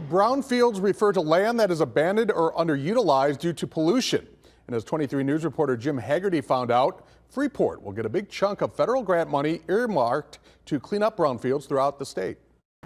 Brownfields refer to land that is abandoned or underutilized due to pollution. And as 23 News reporter Jim Haggerty found out, Freeport will get a big chunk of federal grant money earmarked to clean up brownfields throughout the state.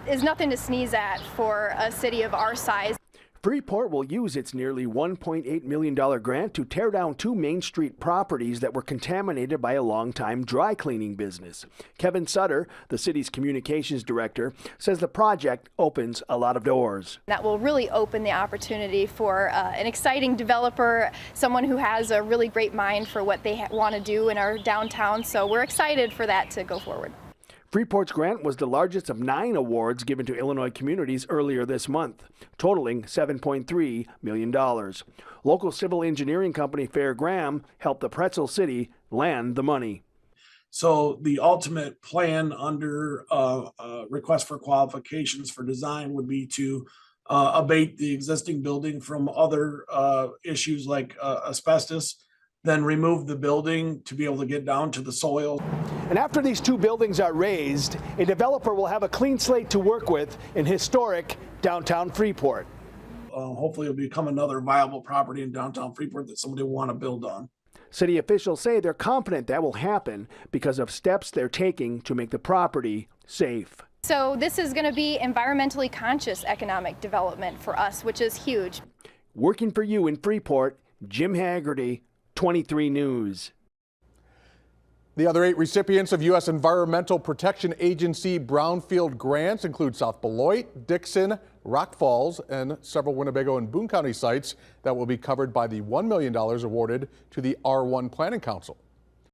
Is nothing to sneeze at for a city of our size. Freeport will use its nearly $1.8 million grant to tear down 2 Main Street properties that were contaminated by a longtime dry cleaning business. Kevin Sutter, the city's communications director, says the project opens a lot of doors. That will really open the opportunity for an exciting developer, someone who has a really great mind for what they want to do in our downtown. So we're excited for that to go forward. Freeport's grant was the largest of 9 awards given to Illinois communities earlier this month, totaling $7.3 million. Local civil engineering company Fair Graham helped the Pretzel City land the money. So the ultimate plan under request for qualifications for design would be to abate the existing building from other issues like asbestos, then remove the building to be able to get down to the soil. And after these 2 buildings are raised, a developer will have a clean slate to work with in historic downtown Freeport. Hopefully it'll become another viable property in downtown Freeport that somebody will want to build on. City officials say they're confident that will happen because of steps they're taking to make the property safe. So this is going to be environmentally conscious economic development for us, which is huge. Working for you in Freeport, Jim Haggerty, 23 News. The other 8 recipients of U.S. Environmental Protection Agency brownfield grants include South Beloit, Dixon, Rock Falls, and several Winnebago and Boone County sites that will be covered by the $1 million awarded to the R1 Planning Council.